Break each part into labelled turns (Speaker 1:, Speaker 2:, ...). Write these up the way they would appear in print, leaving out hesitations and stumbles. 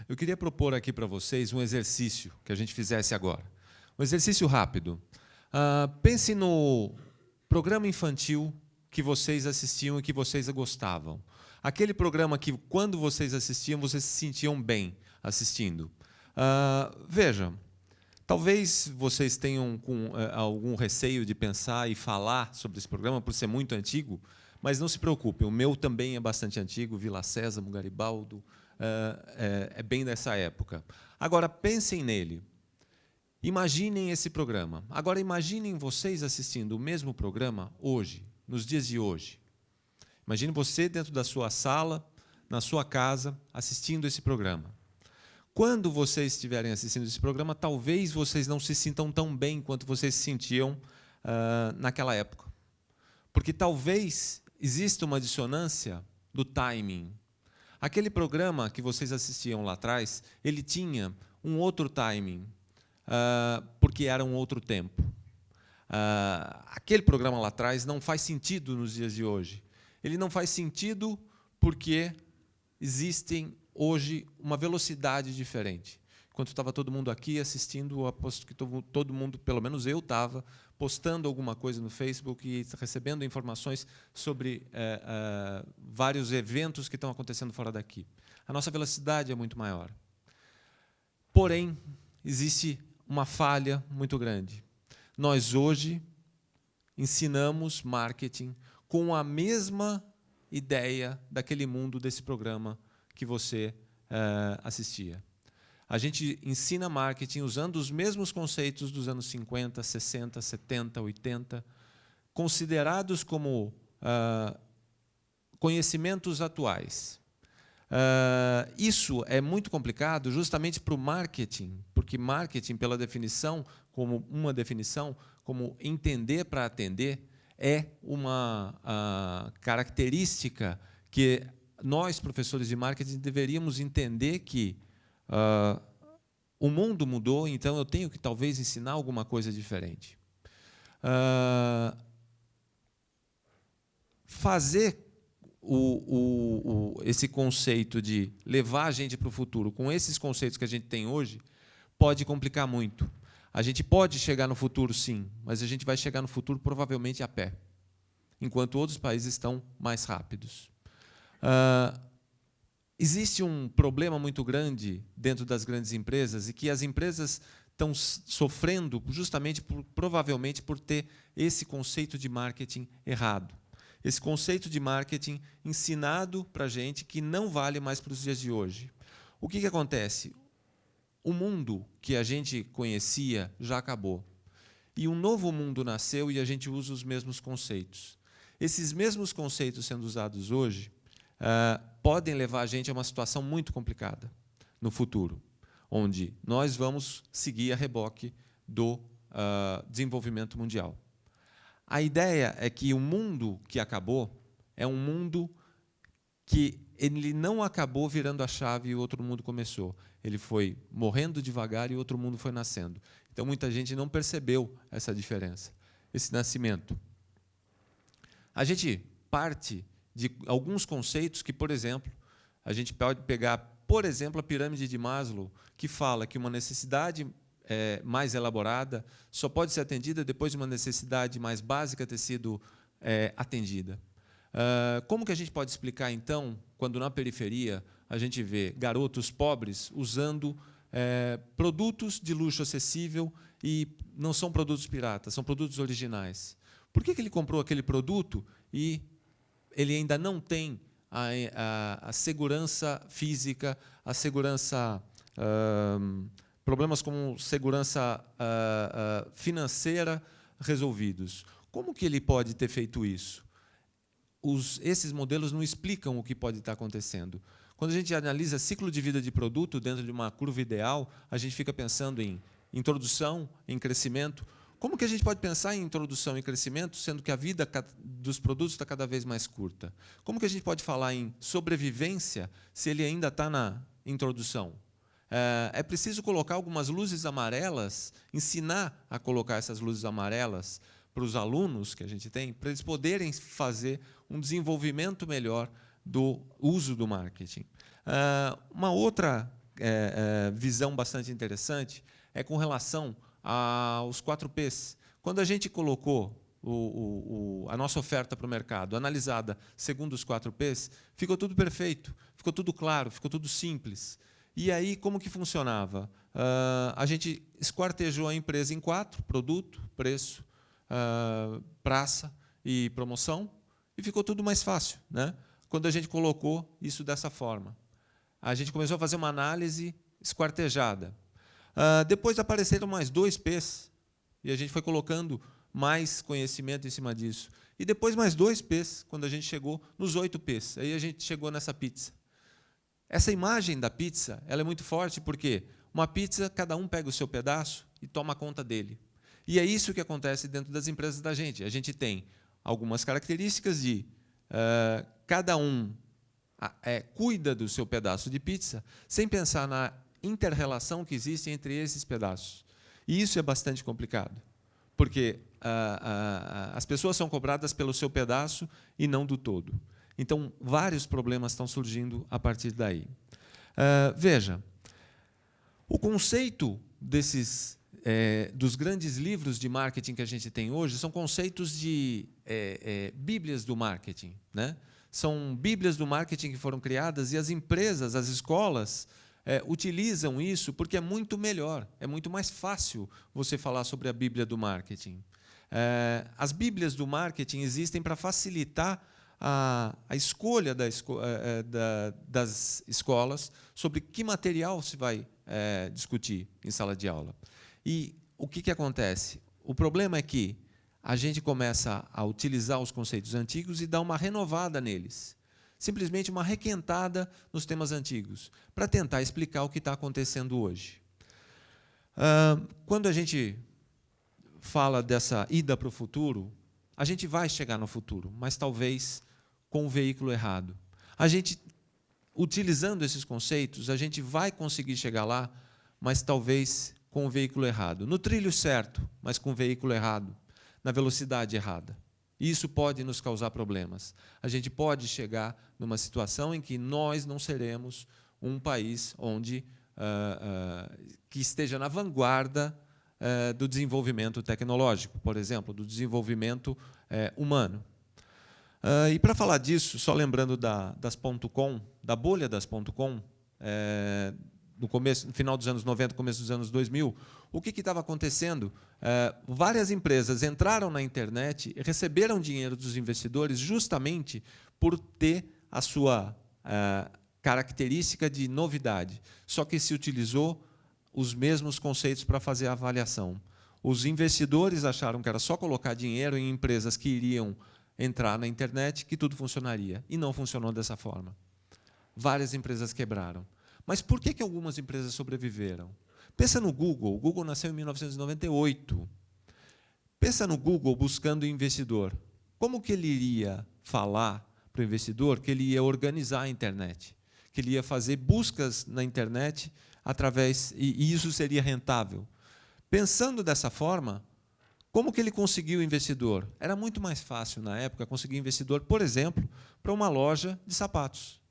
Speaker 1: Eu queria propor aqui para vocês um exercício que a gente fizesse agora. Um exercício rápido. Pense no programa infantil que vocês assistiam e que vocês gostavam. Aquele programa que, quando vocês assistiam, vocês se sentiam bem assistindo. Veja, talvez vocês tenham algum receio de pensar e falar sobre esse programa, por ser muito antigo, mas não se preocupem, o meu também é bastante antigo, Vila Sésamo, Garibaldo, é bem dessa época. Agora, pensem nele. Imaginem esse programa. Agora, imaginem vocês assistindo o mesmo programa hoje, nos dias de hoje. Imagine você dentro da sua sala, na sua casa, assistindo esse programa. Quando vocês estiverem assistindo esse programa, talvez vocês não se sintam tão bem quanto vocês se sentiam naquela época. Porque talvez exista uma dissonância do timing. Aquele programa que vocês assistiam lá atrás, ele tinha um outro timing, porque era um outro tempo. Aquele programa lá atrás não faz sentido nos dias de hoje. Ele não faz sentido porque existem hoje uma velocidade diferente. Enquanto estava todo mundo aqui assistindo, eu aposto que todo mundo, pelo menos eu estava, postando alguma coisa no Facebook e recebendo informações sobre vários eventos que estão acontecendo fora daqui. A nossa velocidade é muito maior. Porém, existe uma falha muito grande. Nós, hoje, ensinamos marketing com a mesma ideia daquele mundo desse programa que você assistia. A gente ensina marketing usando os mesmos conceitos dos anos 50, 60, 70, 80, considerados como conhecimentos atuais. Isso é muito complicado justamente para o marketing, porque marketing, pela definição, como entender para atender, é uma característica que nós, professores de marketing, deveríamos entender que o mundo mudou, então eu tenho que talvez ensinar alguma coisa diferente. Fazer esse conceito de levar a gente para o futuro com esses conceitos que a gente tem hoje pode complicar muito. A gente pode chegar no futuro, sim, mas a gente vai chegar no futuro provavelmente a pé, enquanto outros países estão mais rápidos. Existe um problema muito grande dentro das grandes empresas e que as empresas estão sofrendo justamente, provavelmente, por ter esse conceito de marketing errado. Esse conceito de marketing ensinado para a gente que não vale mais para os dias de hoje. O que acontece? O mundo que a gente conhecia já acabou. E um novo mundo nasceu e a gente usa os mesmos conceitos. Esses mesmos conceitos sendo usados hoje podem levar a gente a uma situação muito complicada no futuro, onde nós vamos seguir a reboque do desenvolvimento mundial. A ideia é que o mundo que acabou é um mundo que ele não acabou virando a chave e outro mundo começou. Ele foi morrendo devagar e outro mundo foi nascendo. Então, muita gente não percebeu essa diferença, esse nascimento. A gente parte de alguns conceitos que, por exemplo, a gente pode pegar, por exemplo, a pirâmide de Maslow, que fala que uma necessidade mais elaborada só pode ser atendida depois de uma necessidade mais básica ter sido atendida. Como que a gente pode explicar, então, quando na periferia a gente vê garotos pobres usando produtos de luxo acessível e não são produtos piratas, são produtos originais? Por que ele comprou aquele produto e ele ainda não tem a segurança física, a segurança, problemas como segurança financeira resolvidos? Como que ele pode ter feito isso? Esses modelos não explicam o que pode estar acontecendo. Quando a gente analisa ciclo de vida de produto dentro de uma curva ideal, a gente fica pensando em introdução, em crescimento. Como que a gente pode pensar em introdução e crescimento, sendo que a vida dos produtos está cada vez mais curta? Como que a gente pode falar em sobrevivência se ele ainda está na introdução? É preciso colocar algumas luzes amarelas, ensinar a colocar essas luzes amarelas para os alunos que a gente tem, para eles poderem fazer um desenvolvimento melhor do uso do marketing. Uma outra visão bastante interessante é com relação aos 4Ps. Quando a gente colocou a nossa oferta para o mercado, analisada segundo os 4Ps, ficou tudo perfeito, ficou tudo claro, ficou tudo simples. E aí, como que funcionava? A gente esquartejou a empresa em 4, produto, preço, praça e promoção, e ficou tudo mais fácil, né? Quando a gente colocou isso dessa forma. A gente começou a fazer uma análise esquartejada. Depois apareceram mais 2 Ps, e a gente foi colocando mais conhecimento em cima disso. E depois mais 2 Ps, quando a gente chegou nos 8 Ps. Aí a gente chegou nessa pizza. Essa imagem da pizza ela é muito forte, porque uma pizza, cada um pega o seu pedaço e toma conta dele. E é isso que acontece dentro das empresas da gente. A gente tem algumas características de cada um cuida do seu pedaço de pizza, sem pensar na inter-relação que existe entre esses pedaços. E isso é bastante complicado, porque as pessoas são cobradas pelo seu pedaço e não do todo. Então, vários problemas estão surgindo a partir daí. Veja, o conceito dos grandes livros de marketing que a gente tem hoje são conceitos de bíblias do marketing, né? São bíblias do marketing que foram criadas e as empresas, as escolas, utilizam isso porque é muito melhor, é muito mais fácil você falar sobre a Bíblia do marketing. As bíblias do marketing existem para facilitar a escolha das escolas sobre que material se vai discutir em sala de aula. E o que acontece? O problema é que a gente começa a utilizar os conceitos antigos e dar uma renovada neles. Simplesmente uma requentada nos temas antigos, para tentar explicar o que está acontecendo hoje. Quando a gente fala dessa ida para o futuro, a gente vai chegar no futuro, mas talvez com o veículo errado. A gente, utilizando esses conceitos, a gente vai conseguir chegar lá, mas talvez com o veículo errado. No trilho certo, mas com o veículo errado, na velocidade errada. E isso pode nos causar problemas. A gente pode chegar numa situação em que nós não seremos um país que esteja na vanguarda do desenvolvimento tecnológico, por exemplo, do desenvolvimento humano. E para falar disso, só lembrando das .com, da bolha das .com, no final dos anos 90, começo dos anos 2000, o que estava acontecendo? Várias empresas entraram na internet e receberam dinheiro dos investidores justamente por ter a sua característica de novidade, só que se utilizou os mesmos conceitos para fazer a avaliação. Os investidores acharam que era só colocar dinheiro em empresas que iriam entrar na internet que tudo funcionaria, e não funcionou dessa forma. Várias empresas quebraram. Mas por que algumas empresas sobreviveram? Pensa no Google. O Google nasceu em 1998. Pensa no Google buscando investidor. Como que ele iria falar para o investidor que ele ia organizar a internet? Que ele ia fazer buscas na internet e isso seria rentável? Pensando dessa forma, como que ele conseguiu investidor? Era muito mais fácil, na época, conseguir investidor, por exemplo, para uma loja de sapatos.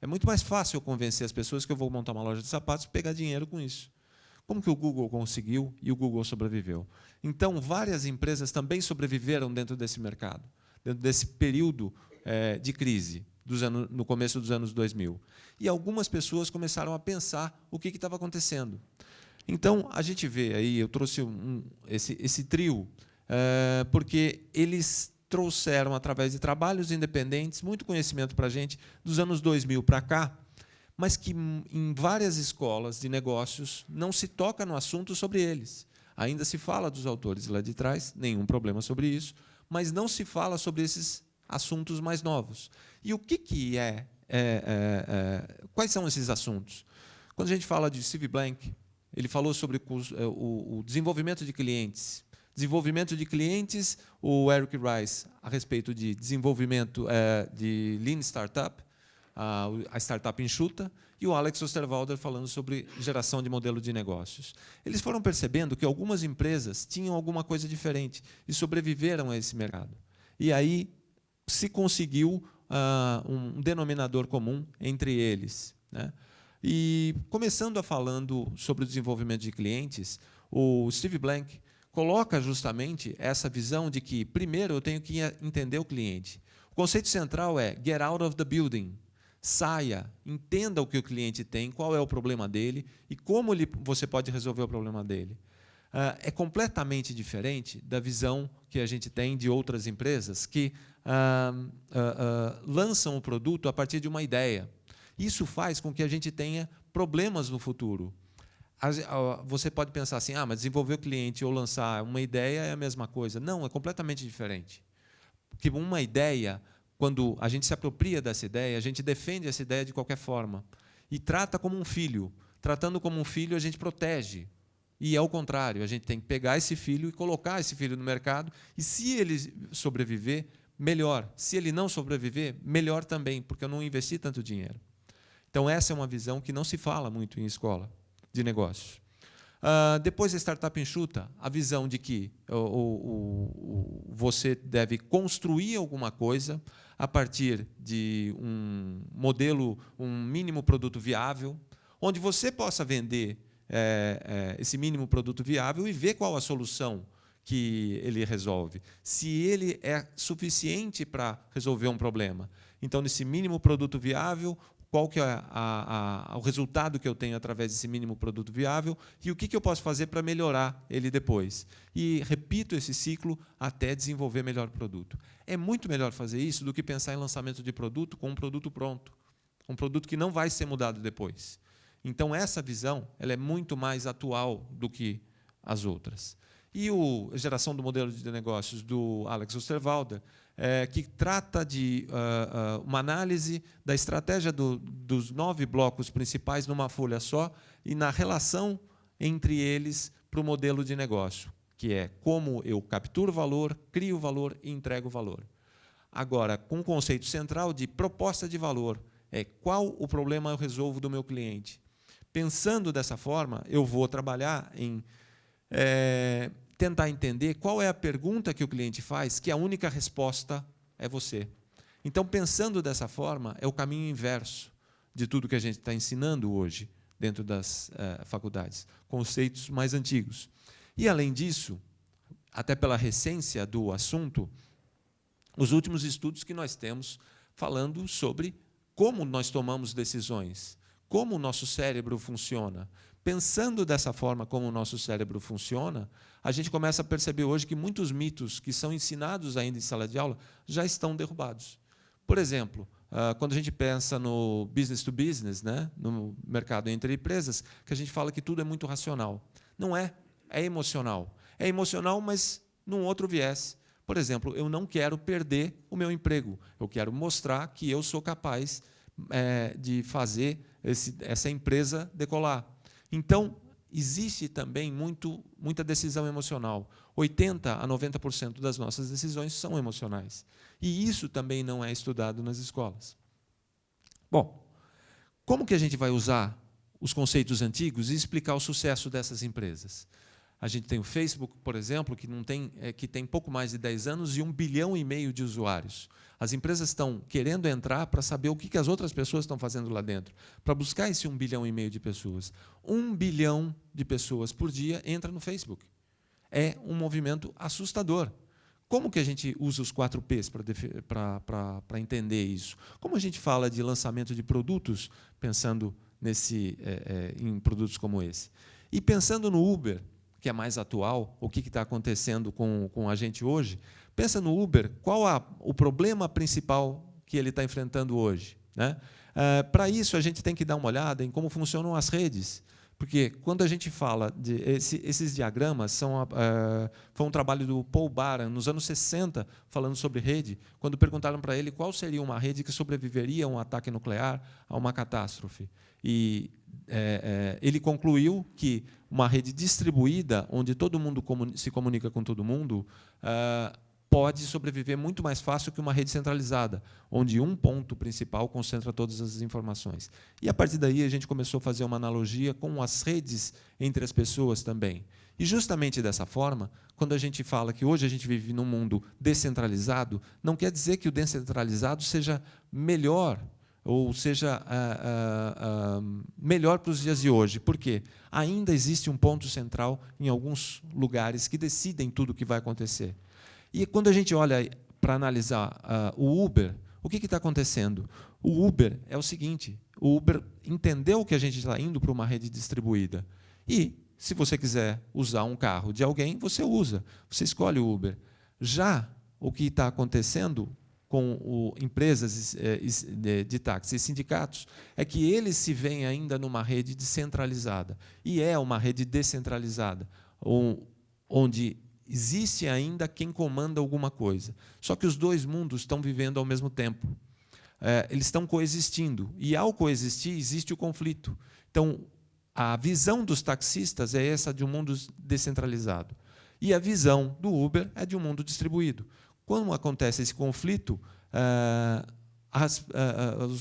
Speaker 1: É muito mais fácil eu convencer as pessoas que eu vou montar uma loja de sapatos e pegar dinheiro com isso. Como que o Google conseguiu e o Google sobreviveu? Então, várias empresas também sobreviveram dentro desse mercado, dentro desse período de crise, no começo dos anos 2000. E algumas pessoas começaram a pensar o que estava acontecendo. Então, a gente vê aí, eu trouxe esse trio, porque eles trouxeram, através de trabalhos independentes, muito conhecimento para a gente, dos anos 2000 para cá, mas que em várias escolas de negócios não se toca no assunto sobre eles. Ainda se fala dos autores lá de trás, nenhum problema sobre isso, mas não se fala sobre esses assuntos mais novos. E o que quais são esses assuntos? Quando a gente fala de Steve Blank, ele falou sobre o desenvolvimento de clientes. Desenvolvimento de clientes, o Eric Rice, a respeito de desenvolvimento de Lean Startup, a startup enxuta, e o Alex Osterwalder falando sobre geração de modelo de negócios. Eles foram percebendo que algumas empresas tinham alguma coisa diferente e sobreviveram a esse mercado. E aí se conseguiu um denominador comum entre eles, né? E, começando falando sobre o desenvolvimento de clientes, o Steve Blank coloca justamente essa visão de que, primeiro, eu tenho que entender o cliente. O conceito central é get out of the building. Saia, entenda o que o cliente tem, qual é o problema dele e como você pode resolver o problema dele. É completamente diferente da visão que a gente tem de outras empresas que lançam o produto a partir de uma ideia. Isso faz com que a gente tenha problemas no futuro. Você pode pensar assim, mas desenvolver o cliente ou lançar uma ideia é a mesma coisa. Não, é completamente diferente. Porque uma ideia, quando a gente se apropria dessa ideia, a gente defende essa ideia de qualquer forma. E trata como um filho. Tratando como um filho, a gente protege. E, ao contrário, a gente tem que pegar esse filho e colocar esse filho no mercado. E, se ele sobreviver, melhor. Se ele não sobreviver, melhor também, porque eu não investi tanto dinheiro. Então, essa é uma visão que não se fala muito em escola de negócios. Depois da startup enxuta, a visão de que você deve construir alguma coisa a partir de um modelo, um mínimo produto viável, onde você possa vender esse mínimo produto viável e ver qual a solução que ele resolve, se ele é suficiente para resolver um problema. Então, nesse mínimo produto viável, qual que é o resultado que eu tenho através desse mínimo produto viável e o que eu posso fazer para melhorar ele depois. E repito esse ciclo até desenvolver melhor produto. É muito melhor fazer isso do que pensar em lançamento de produto com um produto pronto, um produto que não vai ser mudado depois. Então, essa visão ela é muito mais atual do que as outras. E a geração do modelo de negócios do Alex Osterwalder, que trata de uma análise da estratégia dos 9 blocos principais numa folha só e na relação entre eles para o modelo de negócio, que é como eu capturo valor, crio valor e entrego valor. Agora, com o conceito central de proposta de valor, qual o problema eu resolvo do meu cliente. Pensando dessa forma, eu vou trabalhar em tentar entender qual é a pergunta que o cliente faz, que a única resposta é você. Então, pensando dessa forma, é o caminho inverso de tudo que a gente está ensinando hoje dentro das faculdades, conceitos mais antigos. E, além disso, até pela recência do assunto, os últimos estudos que nós temos falando sobre como nós tomamos decisões, como o nosso cérebro funciona. Pensando dessa forma como o nosso cérebro funciona, a gente começa a perceber hoje que muitos mitos que são ensinados ainda em sala de aula já estão derrubados. Por exemplo, quando a gente pensa no business to business, né, no mercado entre empresas, que a gente fala que tudo é muito racional. Não é, é emocional. É emocional, mas num outro viés. Por exemplo, eu não quero perder o meu emprego. Eu quero mostrar que eu sou capaz de fazer essa empresa decolar. Então, existe também muita decisão emocional. 80% a 90% das nossas decisões são emocionais. E isso também não é estudado nas escolas. Bom, como que a gente vai usar os conceitos antigos e explicar o sucesso dessas empresas? A gente tem o Facebook, por exemplo, que tem pouco mais de 10 anos e 1,5 bilhão de usuários. As empresas estão querendo entrar para saber o que as outras pessoas estão fazendo lá dentro, para buscar esse 1,5 bilhão de pessoas. 1 bilhão de pessoas por dia entra no Facebook. É um movimento assustador. Como que a gente usa os 4 Ps para entender isso? Como a gente fala de lançamento de produtos, pensando em produtos como esse? E pensando no Uber, que é mais atual, o que está acontecendo com a gente hoje, pensa no Uber, qual o problema principal que ele está enfrentando hoje, né? Para isso, a gente tem que dar uma olhada em como funcionam as redes, porque quando a gente fala esses diagramas foi um trabalho do Paul Baran, nos anos 60, falando sobre rede, quando perguntaram para ele qual seria uma rede que sobreviveria a um ataque nuclear, a uma catástrofe. E ele concluiu que uma rede distribuída, onde todo mundo se comunica com todo mundo, pode sobreviver muito mais fácil que uma rede centralizada, onde um ponto principal concentra todas as informações. E, a partir daí, a gente começou a fazer uma analogia com as redes entre as pessoas também. E, justamente dessa forma, quando a gente fala que hoje a gente vive num mundo descentralizado, não quer dizer que o descentralizado seja melhor ou seja melhor para os dias de hoje. Por quê? Ainda existe um ponto central em alguns lugares que decidem tudo o que vai acontecer. E quando a gente olha para analisar o Uber, o que está acontecendo? O Uber é o seguinte, o Uber entendeu que a gente está indo para uma rede distribuída. E, se você quiser usar um carro de alguém, você usa, você escolhe o Uber. Já o que está acontecendo com empresas de táxi e sindicatos é que eles se veem ainda numa rede descentralizada. E é uma rede descentralizada, onde existe ainda quem comanda alguma coisa. Só que os dois mundos estão vivendo ao mesmo tempo. Eles estão coexistindo. E, ao coexistir, existe o conflito. Então, a visão dos taxistas é essa de um mundo descentralizado. E a visão do Uber é de um mundo distribuído. Quando acontece esse conflito,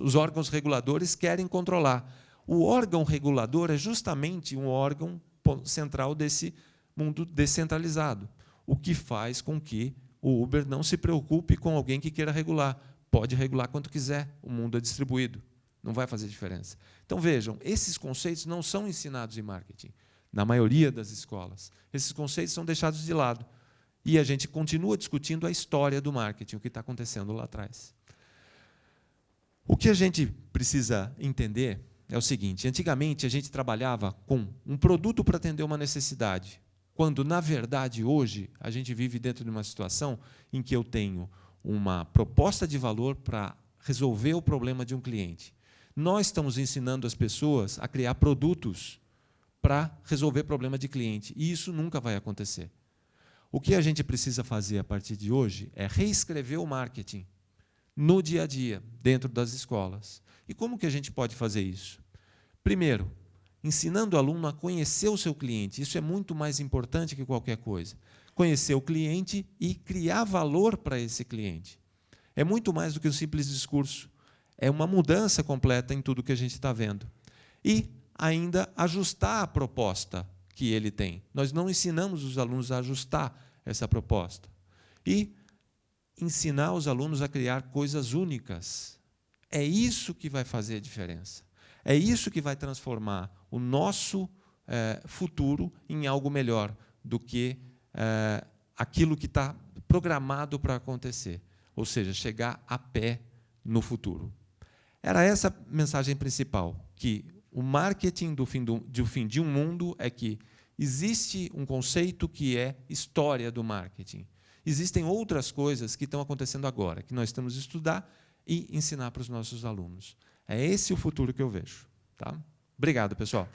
Speaker 1: os órgãos reguladores querem controlar. O órgão regulador é justamente um órgão central desse mundo descentralizado, o que faz com que o Uber não se preocupe com alguém que queira regular. Pode regular quanto quiser, o mundo é distribuído, não vai fazer diferença. Então, vejam, esses conceitos não são ensinados em marketing, na maioria das escolas. Esses conceitos são deixados de lado. E a gente continua discutindo a história do marketing, o que está acontecendo lá atrás. O que a gente precisa entender é o seguinte: antigamente a gente trabalhava com um produto para atender uma necessidade, quando, na verdade, hoje, a gente vive dentro de uma situação em que eu tenho uma proposta de valor para resolver o problema de um cliente. Nós estamos ensinando as pessoas a criar produtos para resolver problema de cliente, e isso nunca vai acontecer. O que a gente precisa fazer a partir de hoje é reescrever o marketing no dia a dia, dentro das escolas. E como que a gente pode fazer isso? Primeiro, ensinando o aluno a conhecer o seu cliente. Isso é muito mais importante que qualquer coisa. Conhecer o cliente e criar valor para esse cliente. É muito mais do que um simples discurso. É uma mudança completa em tudo que a gente está vendo. E ainda ajustar a proposta que ele tem. Nós não ensinamos os alunos a ajustar essa proposta. E ensinar os alunos a criar coisas únicas. É isso que vai fazer a diferença. É isso que vai transformar o nosso futuro em algo melhor do que aquilo que está programado para acontecer. Ou seja, chegar a pé no futuro. Era essa a mensagem principal, que o marketing do fim de um mundo é que existe um conceito que é história do marketing. Existem outras coisas que estão acontecendo agora, que nós temos de estudar e ensinar para os nossos alunos. É esse o futuro que eu vejo. Tá? Obrigado, pessoal.